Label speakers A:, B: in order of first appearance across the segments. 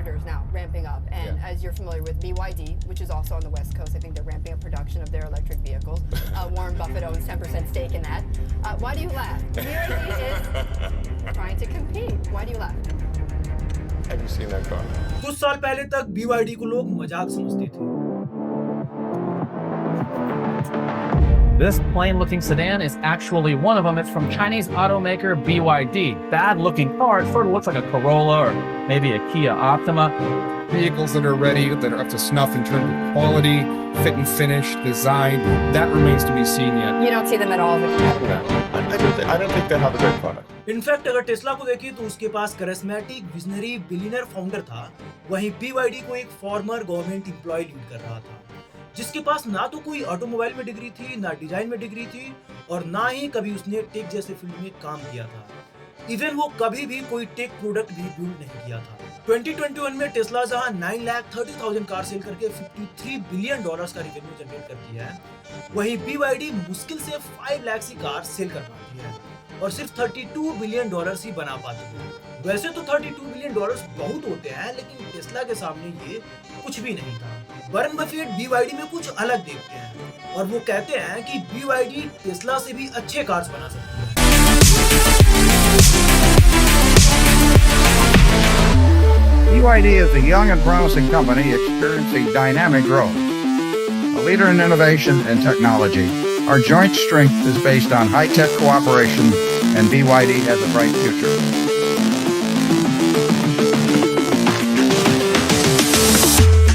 A: competitors now ramping up, and as you're familiar with BYD, which is also on the West Coast, I think they're ramping up production of their electric vehicles. Warren Buffett owns 10% stake in that. Why do you laugh? BYD is trying to compete. Why do you laugh?
B: Have you seen that car?
C: कुछ साल पहले तक BYD को लोग मजाक समझते थे।
D: This plain-looking sedan is actually one of them. It's from Chinese automaker BYD. Bad-looking car. It sort of looks like a Corolla or maybe a Kia Optima.
B: Vehicles that are ready, that are up to snuff in terms of quality, fit and finish, design, that remains to be seen yet.
A: You don't see them at all as a competitor.
B: I don't think they have a great product.
C: In fact अगर Tesla को देखें तो उसके पास charismatic, visionary, billionaire founder था, वहीं BYD को एक farmer government employ lead कर रहा था, जिसके पास ना तो कोई ऑटोमोबाइल में डिग्री थी, ना डिजाइन में डिग्री थी, और ना ही कभी उसने टेक जैसे फील्ड में काम किया था। इवन वो कभी भी कोई टेक प्रोडक्ट भी बिल्ड नहीं किया था। 2021 में टेस्ला जहां 9,30,000 कार सेल करके $53 बिलियन का रेवेन्यू जनरेट करती है, वहीं BYD मुश्किल से 5 लाख सी कार सेल कर पाती है और सिर्फ $32 बिलियन ही बना पाती है। वैसे तो $32 बिलियन बहुत होते हैं, लेकिन टेस्ला के सामने ये कुछ भी नहीं था। वॉरेन बफेट BYD में कुछ अलग देखते हैं और वो कहते हैं कि BYD टेस्ला से भी अच्छे कार्स बना सकती है।
E: BYD is a young and promising company experiencing dynamic growth. A leader in innovation and technology, our joint strength is based on high-tech cooperation, and BYD has a bright future.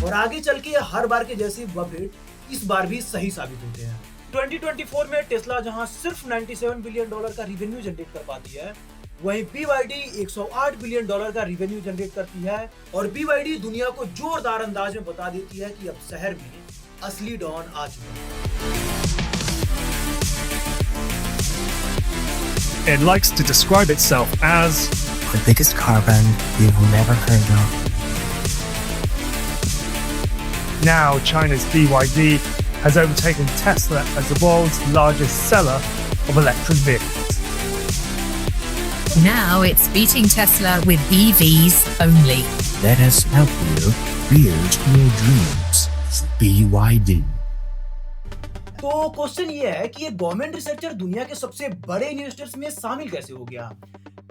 C: और आगे चल के हर बार के जैसे Buffett इस बार भी सही साबित होते हैं। 2024 में टेस्ला जहां सिर्फ $97 बिलियन का रिवेन्यू जनरेट कर पाती है, वहीं BYD $108 बिलियन का रिवेन्यू जनरेट करती है और BYD दुनिया को जोरदार अंदाज में बता देती है कि अब शहर में असली डॉन आ चुका है।
F: It likes to describe itself as
G: the biggest car brand you've never heard of.
F: now China's BYD has overtaken Tesla as the world's largest seller of electric vehicles.
H: Now it's beating Tesla with EVs only.
G: Let us help you build your dreams. BYD.
C: तो question ये है कि ये government researcher दुनिया के सबसे बड़े investors में शामिल कैसे हो गया?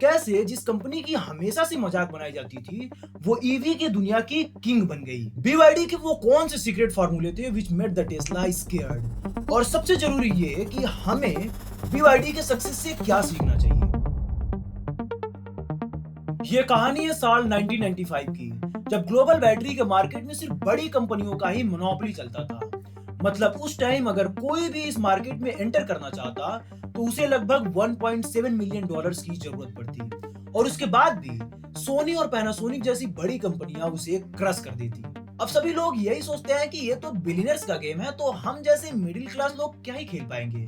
C: कैसे जिस कंपनी की हमेशा से मजाक बनाई जाती थी, वो ईवी की दुनिया की किंग बन गई? BYD के वो कौन से सीक्रेट फार्मूले थे which made the Tesla scared? और सबसे जरूरी ये कि हमें BYD के सक्सेस से क्या सीखना चाहिए? ये कहानी है साल 1995 की, जब ग्लोबल बैटरी के मार्केट में सिर्फ बड़ी कंपनियों का ही मोनोपोली चलता था। मतलब उस टाइम अगर कोई भी इस मार्केट में एंटर करना चाहता तो उसे लगभग $1.7 मिलियन की जरूरत पड़ती और उसके बाद भी सोनी और पैनासोनिक जैसी बड़ी कंपनियां उसे क्रश कर देती। अब सभी लोग यही सोचते हैं कि ये तो बिलियनर्स का गेम है, तो हम जैसे मिडिल क्लास लोग क्या ही खेल पाएंगे,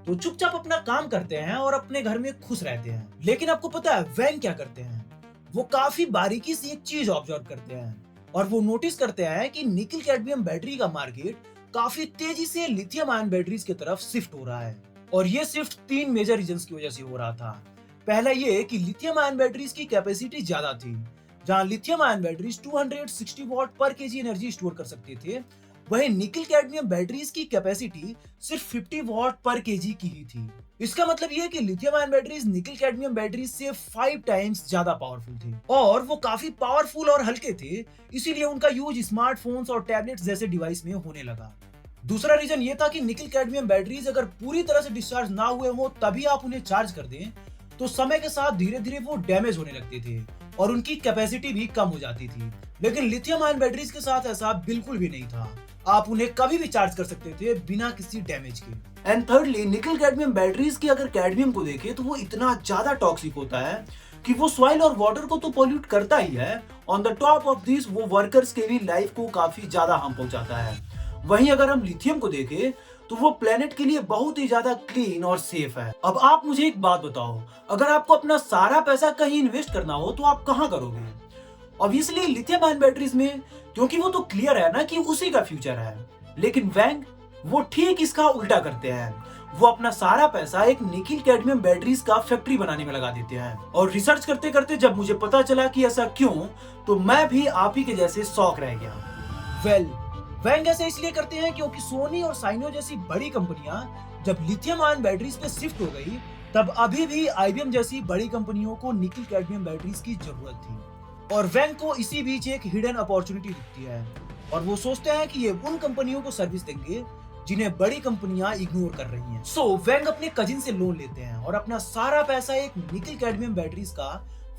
C: तो चुपचाप अपना काम करते हैं और अपने घर में खुश रहते हैं। लेकिन आपको पता है वैंग क्या करते हैं? वो काफी बारीकी से एक चीज ऑब्जर्व करते हैं और वो नोटिस करते हैं कि निकल कैडमियम बैटरी का मार्केट काफी तेजी से लिथियम आयन बैटरीज की तरफ शिफ्ट हो रहा है और ये शिफ्ट 3 मेजर रीजंस की वजह से हो रहा था। पहला ये कि लिथियम आयन बैटरीज की कैपेसिटी ज्यादा थी। जहां लिथियम आयन बैटरीज 260 वॉट पर केजी एनर्जी स्टोर कर सकते थे, वहीं निकल कैडमियम बैटरीज की कैपेसिटी सिर्फ 50 वॉट पर केजी की ही थी। इसका मतलब ये कि लिथियम आयन बैटरीज निकल कैडमियम बैटरीज से 5 टाइम्स ज्यादा पावरफुल थे और वो काफी पावरफुल और हल्के थे, इसीलिए उनका यूज स्मार्टफोन्स और टैबलेट्स जैसे डिवाइस में होने लगा। दूसरा रीजन ये था कि निकल कैडमियम बैटरीज अगर पूरी तरह से डिस्चार्ज ना हुए हो तभी आप उन्हें चार्ज कर दें तो समय के साथ धीरे धीरे वो डैमेज होने लगते थे और उनकी कैपेसिटी भी कम हो जाती थी। लेकिन लिथियम आयन बैटरीज के साथ ऐसा बिल्कुल भी नहीं था, आप उन्हें कभी भी चार्ज कर सकते थे बिना किसी डैमेज के। एंड थर्डली, निकल कैडमियम बैटरीज की अगर कैडमियम को देखें तो वो इतना ज्यादा टॉक्सिक होता है कि वो सॉइल और वाटर को तो पोल्यूट करता ही है, on the top of this वो वर्कर्स के भी लाइफ को काफी ज्यादा हार्म पहुंचाता है। वहीं अगर हम लिथियम को देखें तो वो प्लेनेट के लिए बहुत ही ज्यादा क्लीन और सेफ है। अब आप मुझे एक बात बताओ, अगर आपको अपना सारा पैसा कहीं इन्वेस्ट करना हो तो आप कहां करोगे? ऑब्वियसली लिथियम आयन बैटरीज में, क्योंकि वो तो क्लियर है ना कि उसी का फ्यूचर है। लेकिन वैंग वो ठीक इसका उल्टा करते हैं। वो अपना सारा पैसा एक निकिल कैडमियम बैटरीज का फैक्ट्री बनाने में लगा देते हैं। और रिसर्च करते करते जब मुझे पता चला कि ऐसा क्यों, तो मैं भी आप ही के जैसे शौक रह गया। वैंग ऐसे इसलिए करते हैं क्योंकि सोनी और साइनो जैसी बड़ी कंपनियां जब लिथियम आयन बैटरीज पे शिफ्ट हो गई, तब अभी भी IBM जैसी बड़ी कंपनियों को निकिल कैडमियम बैटरीज की जरूरत थी। और वैंग को इसी बीच एक हिडन अपॉर्चुनिटी दिखती है और वो सोचते हैं कि ये उन कंपनियों को सर्विस देंगे जिन्हें बड़ी कंपनियां इग्नोर कर रही हैं। सो वैंग अपने कजिन से लोन लेते हैं और अपना सारा पैसा एक निकिल कैडमियम बैटरीज का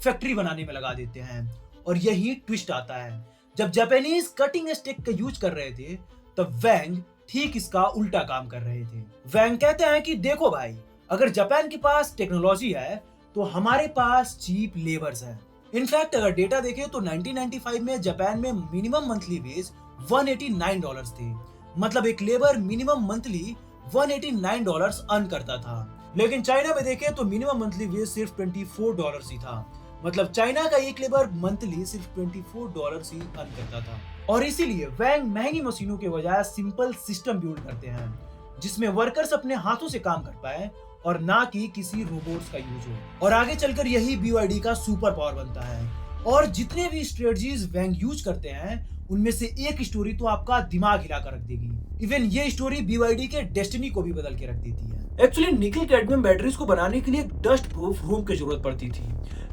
C: फैक्ट्री बनाने में लगा देते हैं। और यही ट्विस्ट आता है, जब जापानीज कटिंग एज टेक का यूज कर रहे थे, तब वैंग ठीक इसका उल्टा काम कर रहे थे। वैंग कहते हैं कि देखो भाई, अगर जापान के पास टेक्नोलॉजी है तो हमारे पास चीप लेबर्स है। इनफैक्ट अगर डेटा देखें तो 1995 में जापान में मिनिमम मंथली वेज $189 थे। मतलब एक लेबर मिनिमम मंथली $189 अर्न करता था। लेकिन चाइना में देखें तो मिनिमम मंथली वेज सिर्फ $24 ही था। मतलब चाइना का एक लेबर मंथली सिर्फ $24 ही अर्न करता था। और इसीलिए वैंग महंगी मशीनों के बजाय सिंपल सिस्टम बिल्ड करते हैं जिसमें वर्कर्स अपने हाथों से काम कर पाए और ना कि किसी रोबोट्स का यूज हो। और आगे चलकर यही BYD का सुपर पावर बनता है। और जितने भी स्ट्रेटजीज वैंग यूज करते हैं उनमें से एक स्टोरी तो आपका दिमाग हिला कर रख देगी। इवन ये स्टोरी BYD के डेस्टिनी को भी बदल के रख देती है। एक्चुअली निकिल कैडमियम बैटरीज को बनाने के लिए डस्ट प्रूफ रूम की जरूरत पड़ती थी,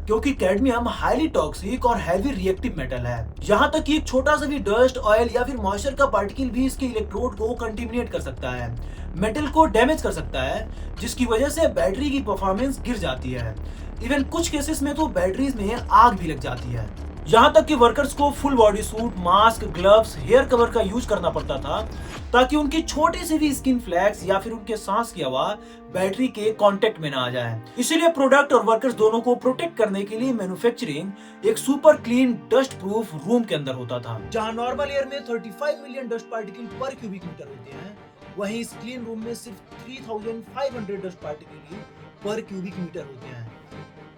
C: क्योंकि कैडमियम हाईली टॉक्सिक और हैवी रिएक्टिव मेटल है। यहाँ तक कि एक छोटा सा भी डस्ट, ऑयल या फिर मॉइस्चर का पार्टिकल भी इसके इलेक्ट्रोड को कंटेमिनेट कर सकता है, मेटल को डैमेज कर सकता है, जिसकी वजह से बैटरी की परफॉर्मेंस गिर जाती है। इवन कुछ केसेस में तो बैटरीज में आग भी लग जाती है। यहाँ तक कि वर्कर्स को full body suit, mask, gloves, hair cover का यूज करना पड़ता था ताकि उनकी छोटे से भी स्किन फ्लैक्स या फिर उनके सांस की हवा बैटरी के कांटेक्ट में ना आ जाए। इसीलिए प्रोडक्ट और वर्कर्स दोनों को प्रोटेक्ट करने के लिए मैन्युफैक्चरिंग एक super clean dust proof room के अंदर होता था। जहाँ नॉर्मल एयर में 35 मिलियन डस्ट पार्टिकल पर क्यूबिक मीटर होते हैं, वहीं इस क्लीन रूम में सिर्फ 3500 डस्ट पार्टिकल पर क्यूबिक मीटर होते हैं।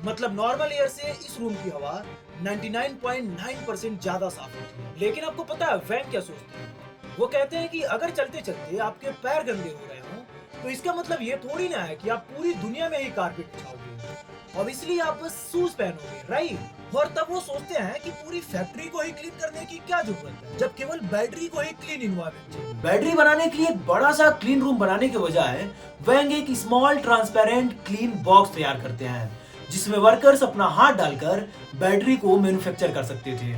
C: मतलब नॉर्मल एयर से इस रूम की हवा 99.9% ज्यादा साफ होती है। लेकिन आपको पता है वैंग क्या सोचते हैं? वो कहते हैं कि अगर चलते चलते आपके पैर गंदे हो रहे हो तो इसका मतलब ये थोड़ी ना है कि आप पूरी दुनिया में ही कारपेट बिछाओगे और इसलिए आप बस शूज पहनोगे, राइट? और तब वो सोचते हैं कि पूरी फैक्ट्री को ही क्लीन करने की क्या जरूरत है, जब केवल बैटरी को ही क्लीन एनवायरनमेंट चाहिए। बैटरी बनाने के लिए एक बड़ा सा क्लीन रूम बनाने के बजाय वैंग एक स्मॉल ट्रांसपेरेंट क्लीन बॉक्स तैयार करते हैं जिसमें वर्कर्स अपना हाथ डालकर बैटरी को मैन्युफैक्चर कर सकते थे।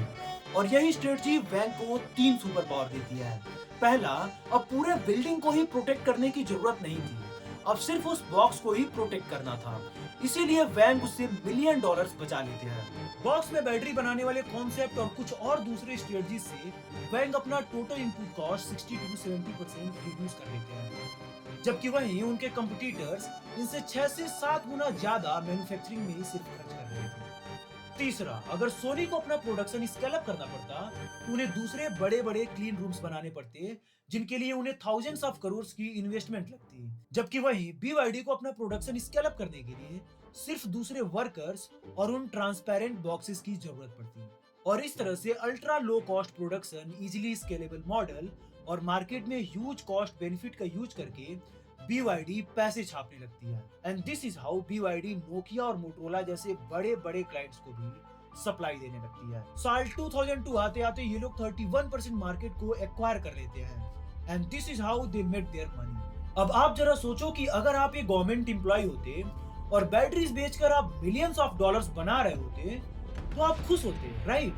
C: और यही स्ट्रेटजी वैंग को 3 सुपर पावर देती है। पहला, अब पूरे बिल्डिंग को ही प्रोटेक्ट करने की जरूरत नहीं थी, अब सिर्फ उस बॉक्स को ही प्रोटेक्ट करना था। इसीलिए वैंग उससे $1 मिलियन बचा लेते हैं। बॉक्स में बैटरी बनाने वाले कॉन्सेप्ट और कुछ और दूसरे स्ट्रेटजी से वैंग अपना total input cost 60 to 70% reduce कर लेते हैं, जबकि वहीं उनके कंपटीटर्स इनसे 6 से 7 गुना ज्यादा मैन्युफैक्चरिंग में ही सिर्फ खर्च कर रहे थे। तीसरा, अगर सोनी को अपना प्रोडक्शन स्केल अप करना पड़ता तो उन्हें दूसरे बड़े बड़े क्लीन रूम्स बनाने पड़ते जिनके लिए उन्हें थाउजेंड्स ऑफ करोड़ की इन्वेस्टमेंट लगती, जबकि वहीं BYD को अपना प्रोडक्शन स्केल अप करने के लिए सिर्फ दूसरे वर्कर्स और उन ट्रांसपेरेंट बॉक्सेस की जरूरत पड़ती। और इस तरह से ultra low cost production, easily scalable model और मार्केट में ह्यूज कॉस्ट बेनिफिट का यूज करके BYD पैसे छापने लगती है। And this is how BYD Nokia और मोटोरोला जैसे बड़े बड़े क्लाइंट्स को भी सप्लाई देने लगती है। साल 2002 आते आते ये लोग 31% मार्केट को एक्वायर कर लेते हैं। And this is how they made their money. अब आप जरा सोचो कि अगर आप एक गवर्नमेंट एम्प्लॉय होते और बैटरीज बेचकर आप मिलियंस ऑफ डॉलर्स बना रहे होते तो आप खुश होते, राइट?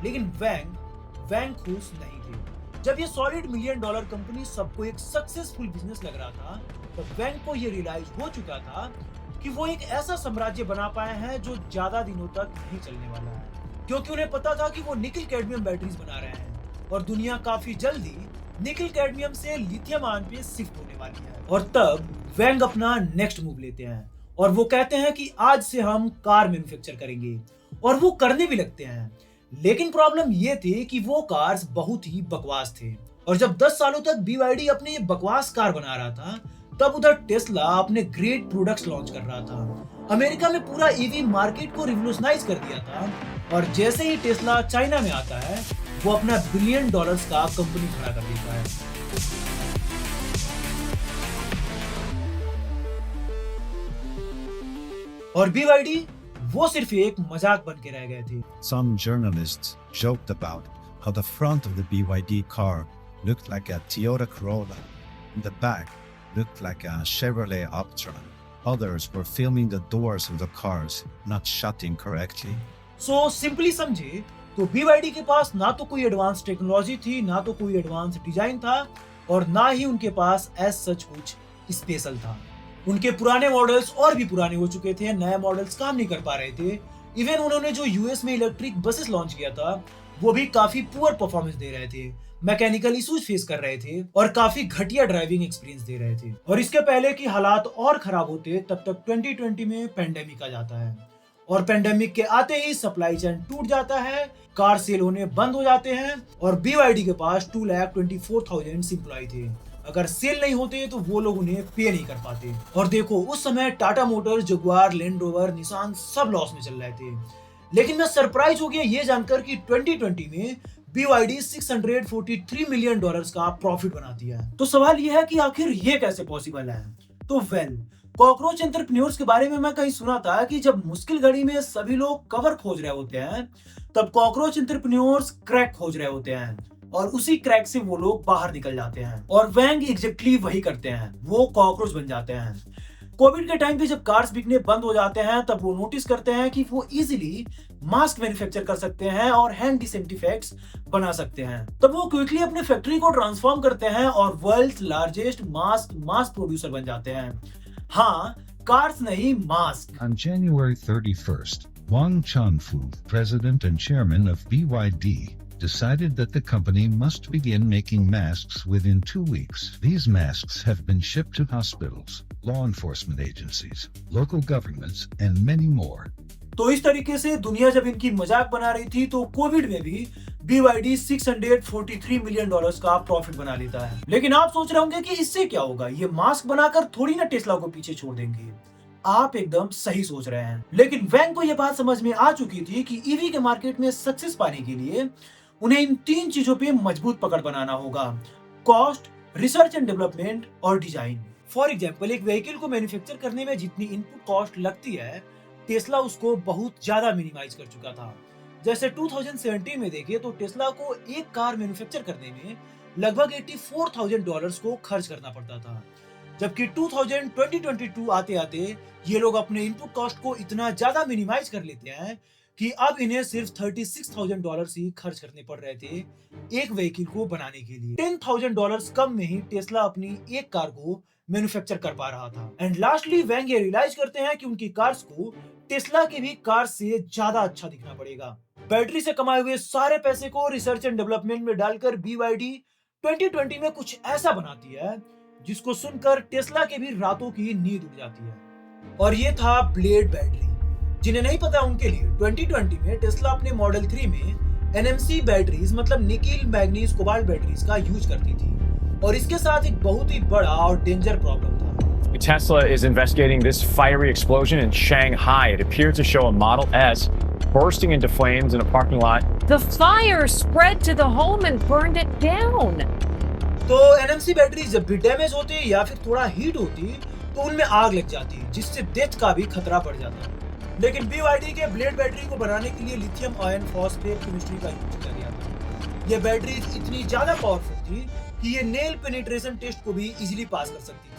C: लेकिन वैंग खुश नहीं थे। जब ये सॉलिड $1 मिलियन कंपनी सबको एक सक्सेसफुल बिजनेस लग रहा था, तो वैंग को ये रियलाइज हो चुका था कि वो एक ऐसा साम्राज्य बना पाए हैं जो ज्यादा दिनों तक नहीं चलने वाला है, क्योंकि उन्हें पता था कि वो निकिल कैडमियम बैटरीज बना रहे हैं और दुनिया काफी जल्दी निकिल कैडमियम से लिथियम आयन पे शिफ्ट होने वाली है। और तब वैंग अपना नेक्स्ट मूव लेते हैं और वो कहते हैं कि आज से हम कार मैन्युफैक्चर करेंगे, और वो करने भी लगते हैं। लेकिन प्रॉब्लम ये थी कि वो कार्स बहुत ही बकवास थे। और जब 10 सालों तक BYD अपने ये बकवास कार बना रहा था, तब उधर टेस्ला अपने ग्रेट प्रोडक्ट्स लॉन्च कर रहा था। अमेरिका में पूरा EV मार्केट को रिवोल्यूशनाइज कर दिया था। और जैसे ही टेस्ला चाइना में आता है, वो अपना $1 बिलियन का कंपनी खड़ा कर देता है। और BYD वो सिर्फ एक मजाक बन के रह गए थे।
I: Some journalists joked about how the front of the BYD car looked like a Toyota Corolla and the back looked like a Chevrolet Optron. Others were filming the doors of the cars not shutting correctly.
C: So simply समझे तो BYD के पास ना तो कोई advance technology थी, ना तो कोई एडवांस डिजाइन था, और ना ही उनके पास एज सच कुछ स्पेशल था। उनके पुराने मॉडल्स और भी पुराने हो चुके थे, नए मॉडल्स काम नहीं कर पा रहे थे। इवन उन्होंने जो यूएस में इलेक्ट्रिक बसेस लॉन्च किया था वो भी काफी पुअर परफॉर्मेंस दे रहे थे, मैकेनिकल इश्यूज फेस कर रहे थे और काफी घटिया ड्राइविंग एक्सपीरियंस दे रहे थे। और इसके पहले कि हालात और खराब होते तब तक 2020 में पेंडेमिक आ जाता है, और पेंडेमिक के आते ही सप्लाई चेन टूट जाता है, कार सेल होने बंद हो जाते हैं, और BYD के पास 2,24,000 एम्प्लॉय थे। अगर सेल नहीं होते तो वो लोग उन्हें पे नहीं कर पाते। और देखो उस समय Tata Motors, Jaguar, land rover, Nissan सब लॉस में चल रहे थे। लेकिन मैं सरप्राइज हो गया ये जानकर कि 2020 में BYD $643 मिलियन का प्रॉफिट बना दिया है। तो सवाल ये है कि आखिर ये कैसे पॉसिबल है? तो कॉकरोच एंटरप्रेन्योर्स के बारे में मैं कहीं सुना था कि जब मुश्किल घड़ी में सभी लोग कवर खोज रहे होते हैं तब कॉकरोच एंटरप्रेन्योर्स क्रैक खोज रहे होते हैं, और उसी क्रैक से वो लोग बाहर निकल जाते हैं। और वैंग एग्जैक्टली वही करते हैं, वो कॉकरोच बन जाते हैं। कोविड के टाइम पे जब कार्स बिकने बंद हो जाते हैं तब वो नोटिस करते हैं कि वो इजीली मास्क मैन्युफैक्चर कर सकते हैं और हैंड डिसइंफेक्ट्स बना सकते हैं। तब वो क्विकली अपने फैक्ट्री को ट्रांसफॉर्म करते हैं और वर्ल्ड्स लार्जेस्ट मास प्रोड्यूसर बन जाते हैं। हाँ, कार्स नहीं, mask.
G: On January 31st, Wang Chunfu, president and chairman of BYD, decided that the company must begin making masks within 2 weeks. These masks have been shipped to hospitals, law enforcement agencies, local governments, and many more.
C: तो इस तरीके से दुनिया जब इनकी मजाक बना रही थी तो कोविड में भी BYD $643 मिलियन का प्रॉफिट बना लेता है। लेकिन आप सोच रहे होंगे कि इससे क्या होगा, ये मास्क बनाकर थोड़ी ना टेस्ला को पीछे छोड़ देंगे। आप एकदम सही सोच रहे हैं। लेकिन वैंग को यह बात समझ में आ चुकी थी कि ईवी के मार्केट में सक्सेस पाने के लिए उन्हें इन 3 चीजों पे मजबूत पकड़ बनाना होगा: कॉस्ट, रिसर्च एंड डेवलपमेंट और डिजाइन। फॉर एग्जांपल, एक व्हीकल को मैन्युफैक्चर करने में जितनी इनपुट कॉस्ट लगती है टेस्ला उसको बहुत ज्यादा मिनिमाइज कर चुका था। जैसे 2017 में देखें तो टेस्ला को एक कार मैन्युफैक्चर करने में लगभग $84,000 को खर्च करना पड़ता था, जबकि 2022 आते आते ये लोग अपने इनपुट कॉस्ट को इतना ज्यादा मिनिमाइज कर लेते हैं कि अब इन्हें सिर्फ $36,000 ही खर्च करने पड़ रहे थे एक व्हीकल को बनाने के लिए। $10,000 कम में ही टेस्ला अपनी एक कार को मैन्युफैक्चर कर पा रहा था। एंड लास्टली वैंग ये रियलाइज करते हैं कि उनकी कार्स को टेस्ला की भी कार से ज्यादा अच्छा दिखना पड़ेगा। बैटरी से कमाए हुए सारे पैसे को रिसर्च एंड डेवलपमेंट में डालकर BYD 2020 में कुछ ऐसा बनाती है जिसको सुनकर टेस्ला के भी रातों की नींद उड़ जाती है। और ये था ब्लेड बैटरी। जिन्हें नहीं पता उनके लिए 2020 में टेस्ला अपने मॉडल 3 में NMC बैटरीज मतलब निकिल मैग्नीज कोबाल्ट बैटरीज का यूज करती थी, और इसके साथ एक बहुत ही बड़ा और डेंजर प्रॉब्लम था।
J: Tesla is investigating this fiery explosion in Shanghai. It appeared to show a Model S bursting into flames in a parking lot.
K: The fire spread to the home and burned it down.
C: तो NMC battery जब भी damage होती या फिर थोड़ा heat होती तो उनमें आग लग जाती, जिससे डेथ का भी खतरा बढ़ जाता। लेकिन BYD के ब्लेड बैटरी को बनाने के लिए लिथियम आयन फॉस्फेट केमिस्ट्री का यूज किया गया था। ये बैटरी इतनी ज्यादा पावरफुल थी कि ये नेल पेनिट्रेशन टेस्ट को भी इजीली पास कर सकती थी।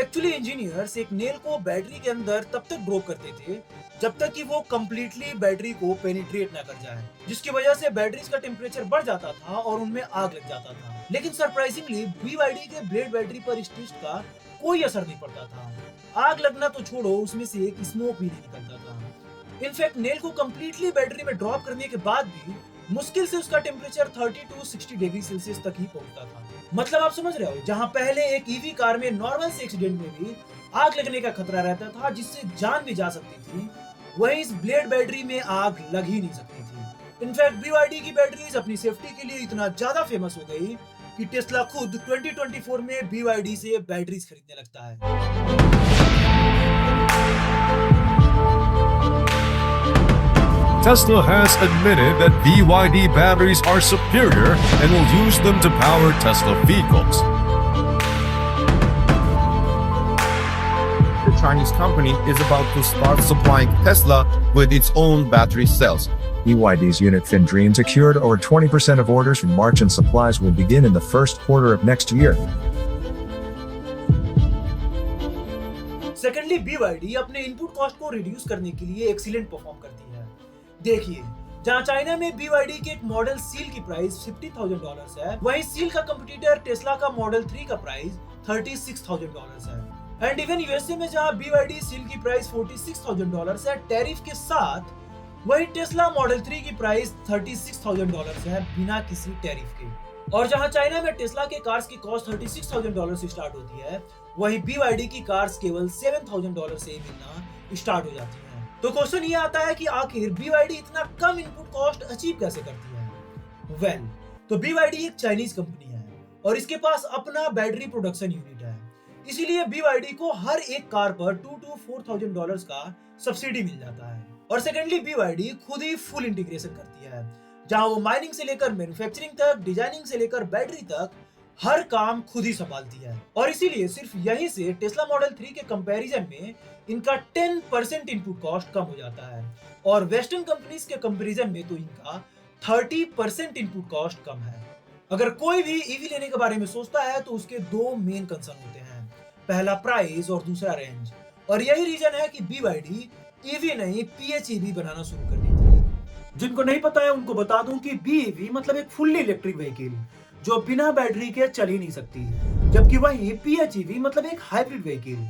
C: एक्चुअली इंजीनियर्स एक नेल को बैटरी के अंदर तब तक ड्रॉप करते थे जब तक कि वो कंप्लीटली बैटरी को पेनिट्रेट ना कर जाए, जिसकी वजह से बैटरीज का टेम्परेचर बढ़ जाता था और उनमें आग लग जाता था। लेकिन सरप्राइजिंगली BYD के ब्लेड बैटरी पर इस टेस्ट का कोई असर नहीं पड़ता था। आग लगना तो छोड़ो, उसमें से एक स्मोक भी नहीं निकलता था। इनफैक्ट नेल को कंप्लीटली बैटरी में ड्रॉप करने के बाद भी मुश्किल से उसका टेम्परेचर 30 to 60 डिग्री सेल्सियस तक ही पहुंचता था। मतलब आप समझ रहे हो, जहां पहले एक ईवी कार में नॉर्मल से एक्सीडेंट में भी आग लगने का खतरा रहता था जिससे जान भी जा सकती थी, वहीं इस ब्लेड बैटरी में आग लग ही नहीं सकती थी। इनफैक्ट BYD की बैटरीज अपनी सेफ्टी के लिए इतना ज्यादा फेमस हो गई कि टेस्ला खुद 2024 में BYD से बैटरीज खरीदने लगता है।
L: Tesla has admitted that BYD batteries are superior and will use them to power Tesla vehicles.
E: The
L: Chinese company is about to start supplying Tesla with its own battery cells.
M: BYD's unit FinDream secured over 20% of orders from March and supplies will begin in the first quarter of next year.
C: Secondly BYD अपने input cost को reduce करने के लिए excellent perform करती है। देखिए, जहां China में BYD के एक मॉडल सील की प्राइस $50,000 है, वहीं सील का कंपटीटर टेस्ला का मॉडल 3 का प्राइस $36,000 है। एंड इवन यूएसए में जहां BYD सील की प्राइस $46,000 है टैरिफ के साथ, वहीं टेस्ला मॉडल 3 की प्राइस $36,000 है बिना किसी टैरिफ के। और जहां चाइना में टेस्ला के कार्स की कॉस्ट $36,000 से स्टार्ट होती है, वहीं BYD की कार्स केवल $7,000 से मिलना स्टार्ट हो जाती है। तो क्वेश्चन ये आता है कि आखिर BYD इतना कम इनपुट कॉस्ट अचीव कैसे करती है? वेल, तो BYD एक चाइनीज कंपनी है और इसके पास अपना बैटरी प्रोडक्शन यूनिट है, इसीलिए BYD को हर एक कार पर $2,000 to $4,000 का सब्सिडी मिल जाता है। और सेकेंडली BYD खुद ही फुल इंटीग्रेशन करती है, जहां वो माइनिंग से लेकर मैन्युफैक्चरिंग तक, डिजाइनिंग से लेकर बैटरी तक हर काम खुद ही संभालती है। और इसीलिए सिर्फ यहीं से टेस्ला मॉडल 3 के कंपैरिजन में इनका 10% इनपुट कॉस्ट कम हो जाता है और वेस्टर्न कंपनीज के कंपैरिजन में तो इनका 30% इनपुट कॉस्ट कम है। अगर कोई भी ईवी लेने के बारे में सोचता है तो उसके दो मेन कंसर्न होते हैं, पहला प्राइस और दूसरा रेंज। और यही रीजन है कि BYD ईवी नहीं PHEV बनाना शुरू कर देती है। जिनको नहीं पता है उनको बता दूं कि BEV मतलब एक फुल्ली इलेक्ट्रिक व्हीकल जो बिना बैटरी के चल ही नहीं सकती, जबकि वहीं PHEV मतलब एक हाइब्रिड व्हीकल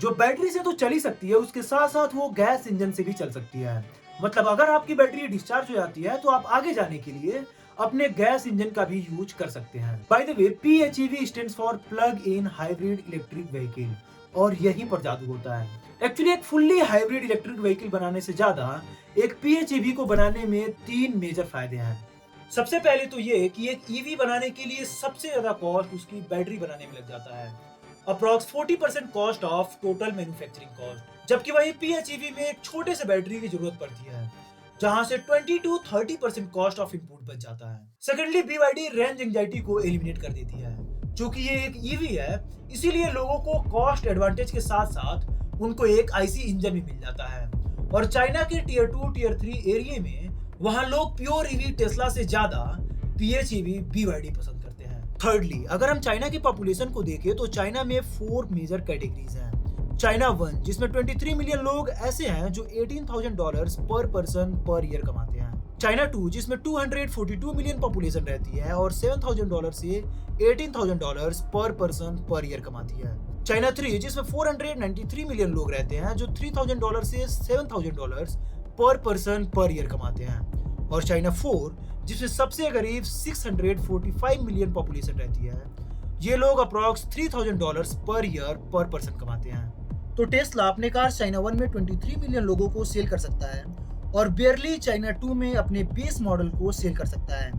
C: जो बैटरी से तो चल ही सकती है, उसके साथ साथ वो गैस इंजन से भी चल सकती है। मतलब अगर आपकी बैटरी डिस्चार्ज हो जाती है तो आप आगे जाने के लिए अपने गैस इंजन का भी यूज कर सकते हैं। By the way, PHEV stands for plug in hybrid electric vehicle, और यहीं पर जादू होता है। एक्चुअली एक फुल्ली हाइब्रिड इलेक्ट्रिक व्हीकल बनाने से ज्यादा एक PHEV को बनाने में 3 मेजर फायदे हैं। सबसे पहले तो ये कि एक ईवी बनाने के लिए सबसे ज्यादा कॉस्ट उसकी बैटरी बनाने में लग जाता है, approx 40% cost of total manufacturing cost, जबकि वही PHEV में एक छोटे से बैटरी की जरूरत पड़ती है, जहां से 20 to 30% कॉस्ट ऑफ इंपोर्ट बच जाता है। सेकेंडली BYD रेंज एंजाइटी को एलिमिनेट कर देती है, क्योंकि ये एक ईवी है, इसीलिए लोगों को कॉस्ट एडवांटेज के साथ साथ उनको एक IC इंजन भी मिल जाता है। और चाइना के टियर 2 टियर 3 एरिया में वहां लोग प्योर ईवी टेस्ला से ज्यादा PHEV BYD पसंद करते हैं। थर्डली, अगर हम चाइना की पॉपुलेशन को देखें तो चाइना में 4 मेजर कैटेगरीज हैं। चाइना 1 जिसमें 23 मिलियन लोग ऐसे हैं जो $18,000 पर पर्सन पर ईयर कमाते हैं। चाइना 2 जिसमें 242 मिलियन पॉपुलेशन रहती है और $7,000 से $18,000 पर पर्सन पर ईयर कमाती है। चाइना 3 जिसमें 493 मिलियन लोग रहते हैं जो $3,000 से $7,000 पर पर्सन पर ईयर कमाते हैं। और चाइना 4 जिसमें सबसे करीब 645 मिलियन पॉपुलेशन रहती है, ये लोग अप्रॉक्स $3,000 पर ईयर पर पर्सन कमाते हैं। तो टेस्ला अपने कार चाइना 1 में 23 मिलियन लोगों को सेल कर सकता है और बेयरली चाइना 2 में अपने बेस मॉडल को सेल कर सकता है।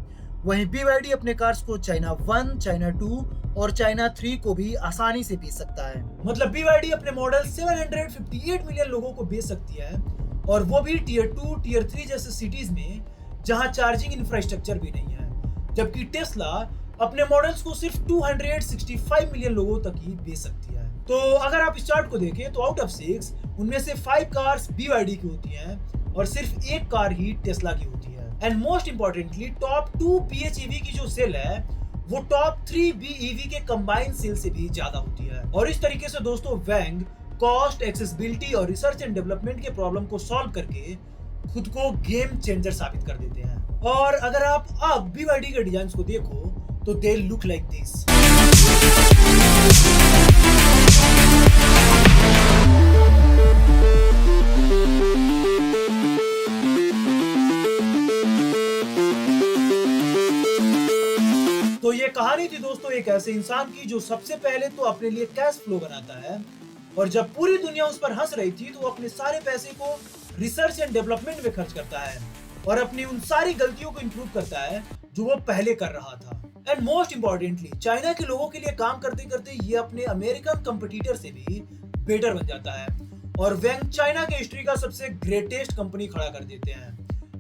C: वहीं BYD अपने कार्स को चाइना 1, चाइना 2 और चाइना 3 को भी आसानी से बेच सकता है। मतलब BYD अपने मॉडल 758 मिलियन लोगों को बेच सकती है, और वो भी टियर 2 टियर 3 जैसे सिटीज में जहां चार्जिंग इंफ्रास्ट्रक्चर भी नहीं है, जबकि टेस्ला अपने मॉडल्स को सिर्फ 265 मिलियन लोगों तक ही बेच सकती है। तो अगर आप इस चार्ट को देखें तो आउट ऑफ 6 उनमें से 5 कार्स BYD की होती हैं और सिर्फ एक कार ही टेस्ला की होती है। And most importantly top 2 PHEV की जो सेल है वो टॉप 3 BEV के कंबाइंड सेल से भी ज्यादा होती है। और इस तरीके से दोस्तों वैंग कॉस्ट, एक्सेसिबिलिटी और रिसर्च एंड डेवलपमेंट के प्रॉब्लम को सॉल्व करके खुद को गेम चेंजर साबित कर देते हैं। और अगर आप अब BYD के डिजाइन को देखो तो दे लुक लाइक दिस। तो ये कहानी थी दोस्तों एक ऐसे इंसान की जो सबसे पहले तो अपने लिए कैश फ्लो बनाता है, और जब पूरी दुनिया उस पर हंस रही थी तो वो अपने सारे पैसे को रिसर्च एंड डेवलपमेंट में खर्च करता है और अपनी उन सारी गलतियों को इंप्रूव करता है जो वो पहले कर रहा था। एंड मोस्ट इंपॉर्टेंटली चाइना के लोगों के लिए काम करते करते ये अपने अमेरिकन कंपटीटर से भी बेटर बन जाता है और वैंग चाइना के हिस्ट्री का सबसे ग्रेटेस्ट कंपनी खड़ा कर देते हैं।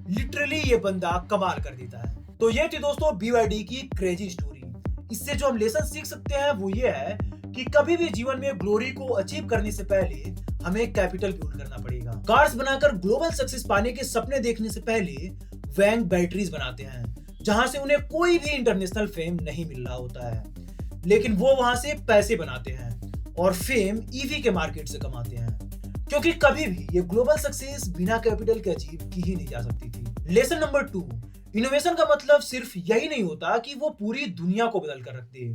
C: लिटरली ये बंदा कमाल कर देता है। तो ये थी दोस्तों BYD की क्रेजी स्टोरी। इससे जो हम लेसन सीख सकते हैं वो ये है कि कभी भी जीवन में ग्लोरी को अचीव करने से पहले हमें कैपिटल बिल्ड करना पड़ेगा। कार्स बनाकर ग्लोबल सक्सेस पाने के सपने देखने से पहले वैंग बैटरीज बनाते हैं, जहां से उन्हें कोई भी इंटरनेशनल फेम नहीं मिल रहा होता है, लेकिन वो वहां से पैसे बनाते हैं और फेम ईवी के मार्केट से कमाते हैं, क्योंकि कभी भी ये ग्लोबल सक्सेस बिना कैपिटल के अचीव की ही नहीं जा सकती थी। लेसन नंबर 2, इनोवेशन का मतलब सिर्फ यही नहीं होता कि वो पूरी दुनिया को बदल कर रख दे।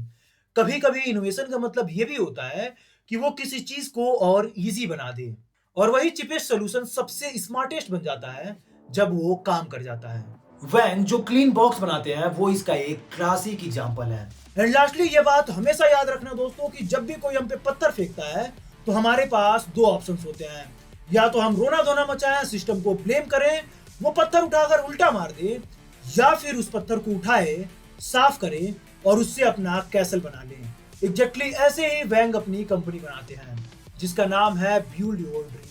C: कभी कभी इनोवेशन का मतलब ये भी होता है कि वो किसी चीज को और इजी बना दे, और वही चीपेस्ट सोल्यूशन सबसे स्मार्टेस्ट बन जाता है जब वो काम कर जाता है। वैंग जो क्लीन बॉक्स बनाते हैं वो इसका एक क्लासिक एग्जांपल है। एंड लास्टली ये बात हमेशा याद रखना दोस्तों कि जब भी कोई हम पे पत्थर फेंकता है तो हमारे पास दो ऑप्शंस होते हैं, या तो हम रोना धोना मचाएं, सिस्टम को ब्लेम करें, वो पत्थर उठाकर उल्टा मार दे, या फिर उस पत्थर को उठाए, साफ करें और उससे अपना कैसल बना लें। एग्जैक्टली ऐसे ही वैंग अपनी कंपनी बनाते हैं जिसका नाम है बिल्ड योर ड्रीम।